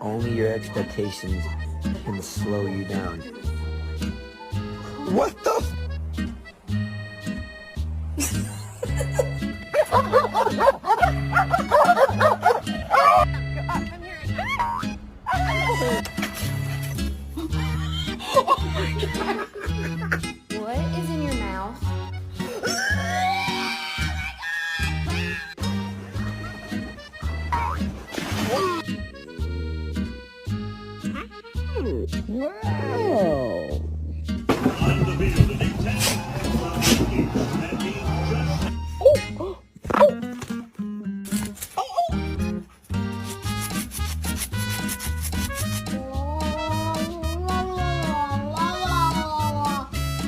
Only your expectations can slow you down. What the? What is in your mouth? Wow.